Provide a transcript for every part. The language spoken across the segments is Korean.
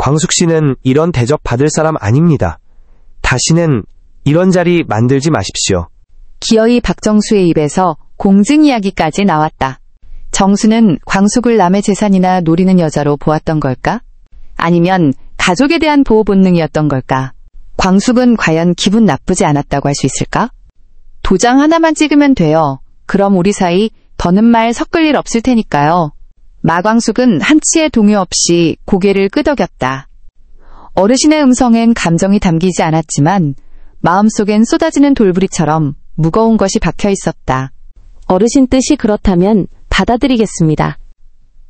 광숙 씨는 이런 대접 받을 사람 아닙니다. 다시는 이런 자리 만들지 마십시오. 기어이 박정수의 입에서 공증 이야기까지 나왔다. 정수는 광숙을 남의 재산이나 노리는 여자로 보았던 걸까? 아니면 가족에 대한 보호 본능이었던 걸까? 광숙은 과연 기분 나쁘지 않았다고 할 수 있을까? 도장 하나만 찍으면 돼요. 그럼 우리 사이 더는 말 섞을 일 없을 테니까요. 마광숙은 한치의 동요 없이 고개를 끄덕였다. 어르신의 음성엔 감정이 담기지 않았지만 마음속엔 쏟아지는 돌부리처럼 무거운 것이 박혀 있었다. 어르신 뜻이 그렇다면 받아들이겠습니다.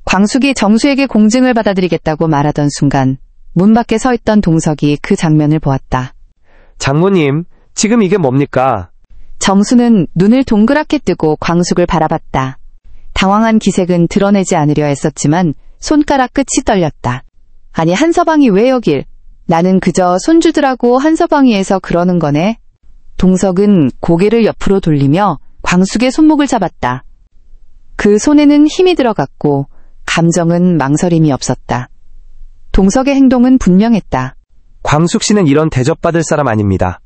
광숙이 정수에게 공증을 받아들이겠다고 말하던 순간 문 밖에 서 있던 동석이 그 장면을 보았다. 장모님, 지금 이게 뭡니까? 정수는 눈을 동그랗게 뜨고 광숙을 바라봤다. 당황한 기색은 드러내지 않으려 애썼지만 손가락 끝이 떨렸다. 아니, 한서방이 왜 여길? 나는 그저 손주들하고 한서방이에서 그러는 거네. 동석은 고개를 옆으로 돌리며 광숙의 손목을 잡았다. 그 손에는 힘이 들어갔고 감정은 망설임이 없었다. 동석의 행동은 분명했다. 광숙 씨는 이런 대접받을 사람 아닙니다.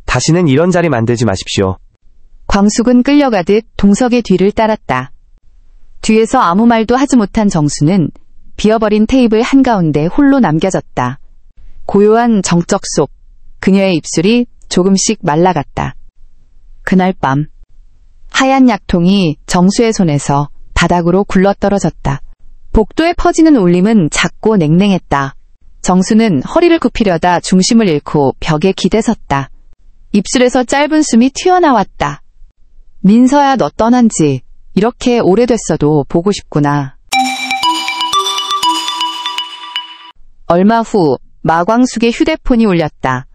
다시는 이런 자리 만들지 마십시오. 광숙은 끌려가듯 동석의 뒤를 따랐다. 뒤에서 아무 말도 하지 못한 정수는 비어버린 테이블 한가운데 홀로 남겨졌다. 고요한 정적 속 그녀의 입술이 조금씩 말라갔다. 그날 밤 하얀 약통이 정수의 손에서 바닥으로 굴러떨어졌다. 복도에 퍼지는 울림은 작고 냉랭했다. 정수는 허리를 굽히려다 중심을 잃고 벽에 기대섰다. 입술에서 짧은 숨이 튀어나왔다. 민서야, 너 떠난 지 이렇게 오래됐어도 보고 싶구나. 얼마 후 마광숙의 휴대폰이 울렸다.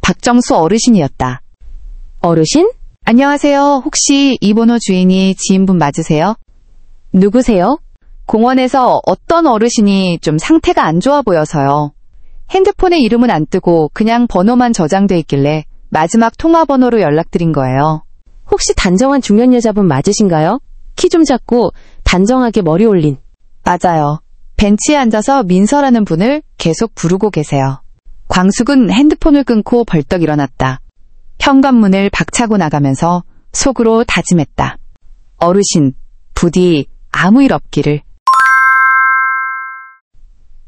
박정수 어르신이었다. 어르신? 안녕하세요. 혹시 이 번호 주인이 지인분 맞으세요? 누구세요? 공원에서 어떤 어르신이 좀 상태가 안 좋아 보여서요. 핸드폰에 이름은 안 뜨고 그냥 번호만 저장돼 있길래 마지막 통화번호로 연락드린 거예요. 혹시 단정한 중년 여자분 맞으신가요? 키 좀 작고 단정하게 머리 올린. 맞아요. 벤치에 앉아서 민서라는 분을 계속 부르고 계세요. 광숙은 핸드폰을 끊고 벌떡 일어났다. 현관문을 박차고 나가면서 속으로 다짐했다. 어르신, 부디 아무 일 없기를.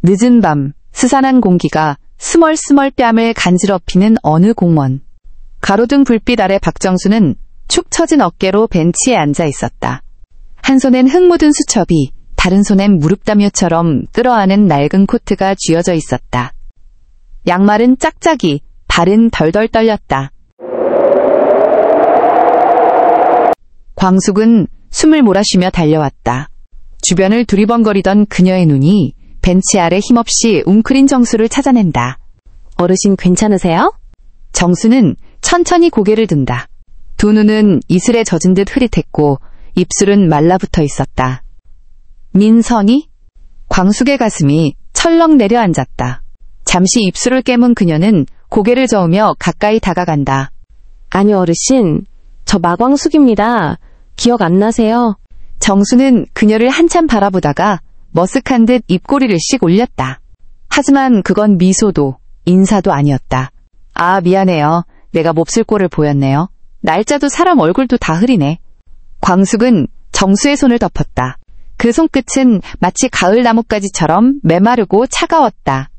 늦은 밤, 스산한 공기가 스멀스멀 뺨을 간지럽히는 어느 공원. 가로등 불빛 아래 박정수는 축 처진 어깨로 벤치에 앉아 있었다. 한 손엔 흙 묻은 수첩이, 다른 손엔 무릎담요처럼 끌어안은 낡은 코트가 쥐어져 있었다. 양말은 짝짝이, 발은 덜덜 떨렸다. 광숙은 숨을 몰아쉬며 달려왔다. 주변을 두리번거리던 그녀의 눈이 벤치 아래 힘없이 웅크린 정수를 찾아낸다. 어르신 괜찮으세요? 정수는 천천히 고개를 든다. 두 눈은 이슬에 젖은 듯 흐릿했고 입술은 말라붙어 있었다. 민선이? 광숙의 가슴이 철렁 내려앉았다. 잠시 입술을 깨문 그녀는 고개를 저으며 가까이 다가간다. 아니 어르신, 저 마광숙입니다. 기억 안 나세요? 정수는 그녀를 한참 바라보다가 머쓱한 듯 입꼬리를 씩 올렸다. 하지만 그건 미소도 인사도 아니었다. 아, 미안해요. 내가 몹쓸 꼴을 보였네요. 날짜도 사람 얼굴도 다 흐리네. 광숙은 정수의 손을 덮었다. 그 손끝은 마치 가을 나뭇가지처럼 메마르고 차가웠다.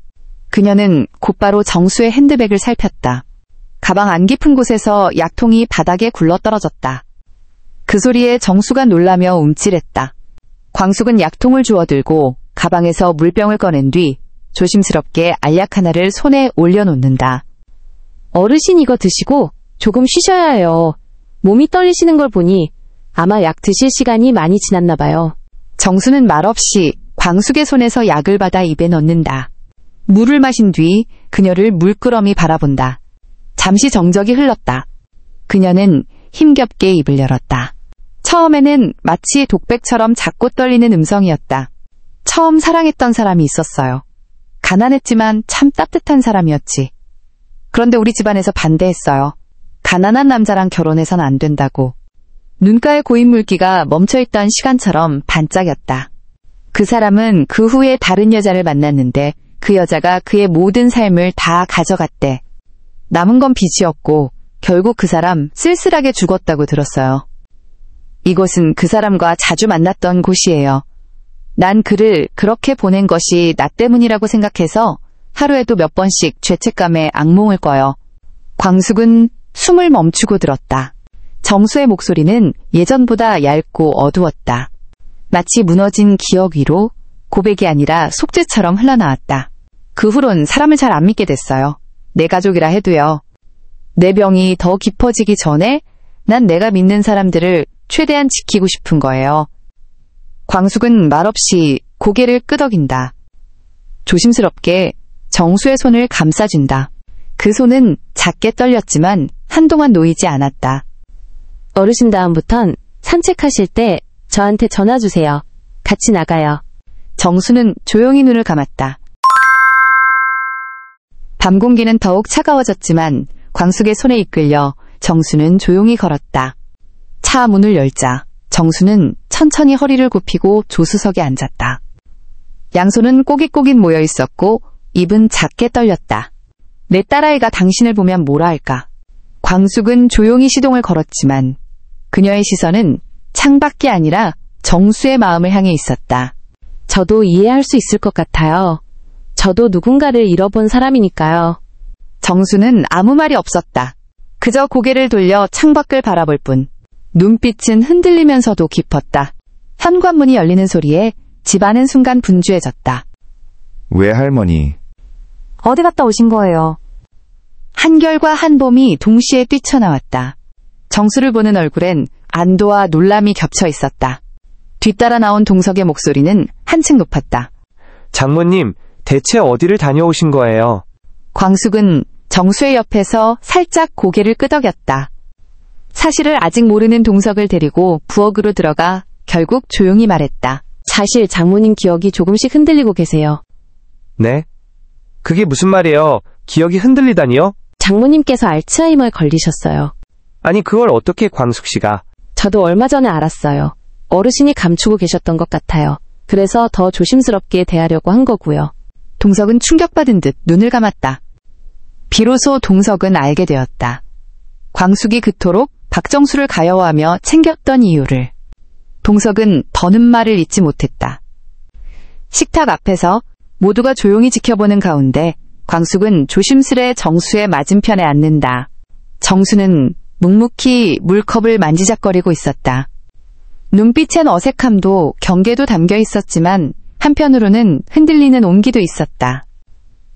그녀는 곧바로 정수의 핸드백을 살폈다. 가방 안 깊은 곳에서 약통이 바닥에 굴러떨어졌다. 그 소리에 정수가 놀라며 움찔했다. 광숙은 약통을 주워들고 가방에서 물병을 꺼낸 뒤 조심스럽게 알약 하나를 손에 올려놓는다. 어르신 이거 드시고 조금 쉬셔야 해요. 몸이 떨리시는 걸 보니 아마 약 드실 시간이 많이 지났나 봐요. 정수는 말없이 광숙의 손에서 약을 받아 입에 넣는다. 물을 마신 뒤 그녀를 물끄러미 바라본다. 잠시 정적이 흘렀다. 그녀는 힘겹게 입을 열었다. 처음에는 마치 독백처럼 작고 떨리는 음성이었다. 처음 사랑했던 사람이 있었어요. 가난했지만 참 따뜻한 사람이었지. 그런데 우리 집안에서 반대했어요. 가난한 남자랑 결혼해선 안 된다고. 눈가의 고인 물기가 멈춰있던 시간처럼 반짝였다. 그 사람은 그 후에 다른 여자를 만났는데 그 여자가 그의 모든 삶을 다 가져갔대. 남은 건 빚이었고 결국 그 사람 쓸쓸하게 죽었다고 들었어요. 이곳은 그 사람과 자주 만났던 곳이에요. 난 그를 그렇게 보낸 것이 나 때문이라고 생각해서 하루에도 몇 번씩 죄책감에 악몽을 꿔요. 광숙은 숨을 멈추고 들었다. 정수의 목소리는 예전보다 얇고 어두웠다. 마치 무너진 기억 위로 고백이 아니라 속죄처럼 흘러나왔다. 그 후론 사람을 잘 안 믿게 됐어요. 내 가족이라 해도요. 내 병이 더 깊어지기 전에 난 내가 믿는 사람들을 최대한 지키고 싶은 거예요. 광숙은 말없이 고개를 끄덕인다. 조심스럽게 정수의 손을 감싸준다. 그 손은 작게 떨렸지만 한동안 놓이지 않았다. 어르신 다음부턴 산책하실 때 저한테 전화 주세요. 같이 나가요. 정수는 조용히 눈을 감았다. 밤 공기는 더욱 차가워졌지만 광숙의 손에 이끌려 정수는 조용히 걸었다. 차 문을 열자 정수는 천천히 허리를 굽히고 조수석에 앉았다. 양손은 꼬깃꼬깃 모여 있었고 입은 작게 떨렸다. 내 딸아이가 당신을 보면 뭐라 할까? 광숙은 조용히 시동을 걸었지만 그녀의 시선은 창밖이 아니라 정수의 마음을 향해 있었다. 저도 이해할 수 있을 것 같아요. 저도 누군가를 잃어본 사람이니까요. 정수는 아무 말이 없었다. 그저 고개를 돌려 창밖을 바라볼 뿐. 눈빛은 흔들리면서도 깊었다. 현관문이 열리는 소리에 집안은 순간 분주해졌다. 왜 할머니? 어디 갔다 오신 거예요? 한결과 한봄이 동시에 뛰쳐나왔다. 정수를 보는 얼굴엔 안도와 놀람이 겹쳐 있었다. 뒤따라 나온 동석의 목소리는 한층 높았다. 장모님, 대체 어디를 다녀오신 거예요? 광숙은 정수의 옆에서 살짝 고개를 끄덕였다. 사실을 아직 모르는 동석을 데리고 부엌으로 들어가 결국 조용히 말했다. 사실 장모님 기억이 조금씩 흔들리고 계세요. 네? 그게 무슨 말이에요? 기억이 흔들리다니요? 장모님께서 알츠하이머에 걸리셨어요. 아니 그걸 어떻게 광숙 씨가? 저도 얼마 전에 알았어요. 어르신이 감추고 계셨던 것 같아요. 그래서 더 조심스럽게 대하려고 한 거고요. 동석은 충격받은 듯 눈을 감았다. 비로소 동석은 알게 되었다. 광숙이 그토록 박정수를 가여워하며 챙겼던 이유를. 동석은 더는 말을 잇지 못했다. 식탁 앞에서 모두가 조용히 지켜보는 가운데 광숙은 조심스레 정수의 맞은편에 앉는다. 정수는 묵묵히 물컵을 만지작거리고 있었다. 눈빛엔 어색함도 경계도 담겨 있었지만 한편으로는 흔들리는 온기도 있었다.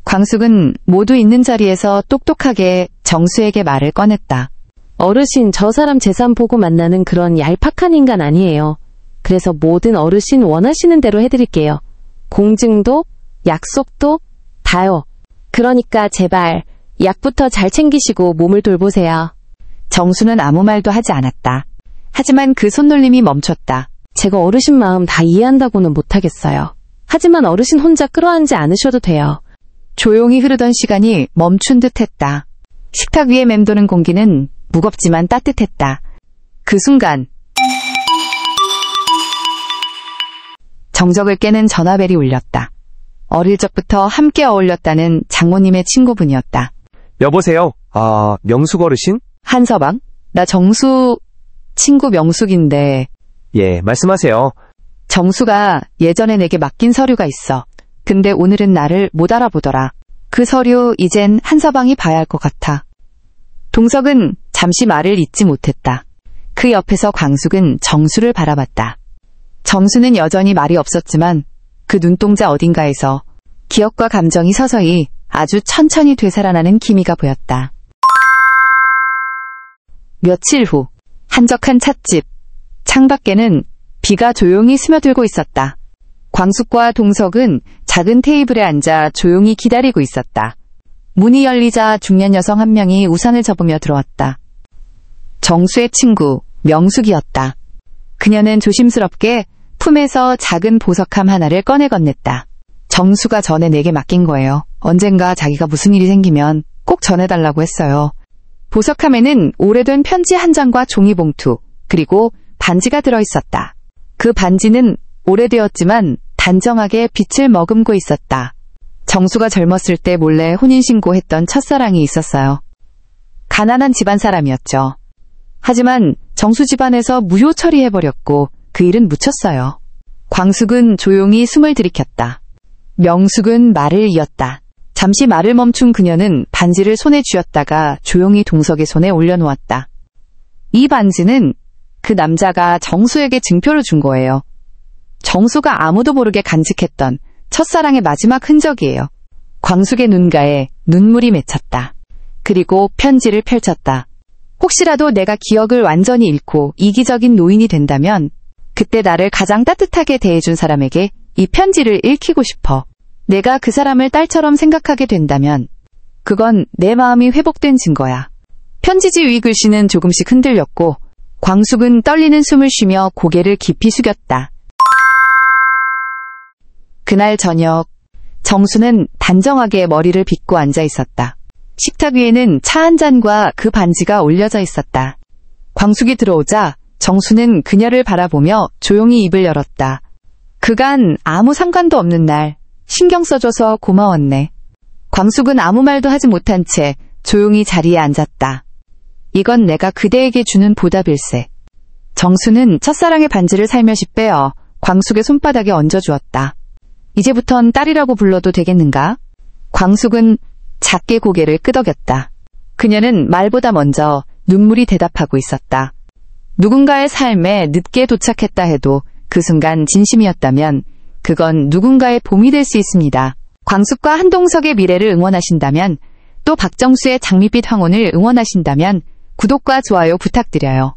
광숙은 모두 있는 자리에서 똑똑하게 정수에게 말을 꺼냈다. 어르신, 저 사람 재산 보고 만나는 그런 얄팍한 인간 아니에요. 그래서 모든 어르신 원하시는 대로 해드릴게요. 공증도, 약속도, 다요. 그러니까 제발 약부터 잘 챙기시고 몸을 돌보세요. 정수는 아무 말도 하지 않았다. 하지만 그 손놀림이 멈췄다. 제가 어르신 마음 다 이해한다고는 못하겠어요. 하지만 어르신 혼자 끌어안지 않으셔도 돼요. 조용히 흐르던 시간이 멈춘 듯했다. 식탁 위에 맴도는 공기는 무겁지만 따뜻했다. 그 순간 정적을 깨는 전화벨이 울렸다. 어릴 적부터 함께 어울렸다는 장모님의 친구분이었다. 여보세요? 명숙 어르신? 한서방? 나 정수 친구 명숙인데. 예, 말씀하세요. 정수가 예전에 내게 맡긴 서류가 있어. 근데 오늘은 나를 못 알아보더라. 그 서류 이젠 한서방이 봐야 할 것 같아. 동석은 잠시 말을 잇지 못했다. 그 옆에서 광숙은 정수를 바라봤다. 정수는 여전히 말이 없었지만 그 눈동자 어딘가에서 기억과 감정이 서서히 아주 천천히 되살아나는 기미가 보였다. 며칠 후 한적한 찻집. 창밖에는 비가 조용히 스며들고 있었다. 광숙과 동석은 작은 테이블에 앉아 조용히 기다리고 있었다. 문이 열리자 중년 여성 한 명이 우산을 접으며 들어왔다. 정수의 친구 명숙이었다. 그녀는 조심스럽게 품에서 작은 보석함 하나를 꺼내 건넸다. 정수가 전에 내게 맡긴 거예요. 언젠가 자기가 무슨 일이 생기면 꼭 전해달라고 했어요. 보석함에는 오래된 편지 한 장과 종이봉투, 그리고 반지가 들어있었다. 그 반지는 오래되었지만 단정하게 빛을 머금고 있었다. 정수가 젊었을 때 몰래 혼인신고했던 첫사랑이 있었어요. 가난한 집안 사람이었죠. 하지만 정수 집안에서 무효 처리해버렸고 그 일은 묻혔어요. 광숙은 조용히 숨을 들이켰다. 명숙은 말을 이었다. 잠시 말을 멈춘 그녀는 반지를 손에 쥐었다가 조용히 동석의 손에 올려놓았다. 이 반지는 그 남자가 정수에게 증표를 준 거예요. 정수가 아무도 모르게 간직했던 첫사랑의 마지막 흔적이에요. 광숙의 눈가에 눈물이 맺혔다. 그리고 편지를 펼쳤다. 혹시라도 내가 기억을 완전히 잃고 이기적인 노인이 된다면 그때 나를 가장 따뜻하게 대해준 사람에게 이 편지를 읽히고 싶어. 내가 그 사람을 딸처럼 생각하게 된다면 그건 내 마음이 회복된 증거야. 편지지 위 글씨는 조금씩 흔들렸고 광숙은 떨리는 숨을 쉬며 고개를 깊이 숙였다. 그날 저녁 정수는 단정하게 머리를 빗고 앉아 있었다. 식탁 위에는 차 한 잔과 그 반지가 올려져 있었다. 광숙이 들어오자 정수는 그녀를 바라보며 조용히 입을 열었다. 그간 아무 상관도 없는 날 신경 써줘서 고마웠네. 광숙은 아무 말도 하지 못한 채 조용히 자리에 앉았다. 이건 내가 그대에게 주는 보답일세. 정수는 첫사랑의 반지를 살며시 빼어 광숙의 손바닥에 얹어주었다. 이제부턴 딸이라고 불러도 되겠는가? 광숙은 작게 고개를 끄덕였다. 그녀는 말보다 먼저 눈물이 대답하고 있었다. 누군가의 삶에 늦게 도착했다 해도 그 순간 진심이었다면 그건 누군가의 봄이 될 수 있습니다. 광숙과 한동석의 미래를 응원하신다면 또 박정수의 장밋빛 황혼을 응원하신다면 구독과 좋아요 부탁드려요.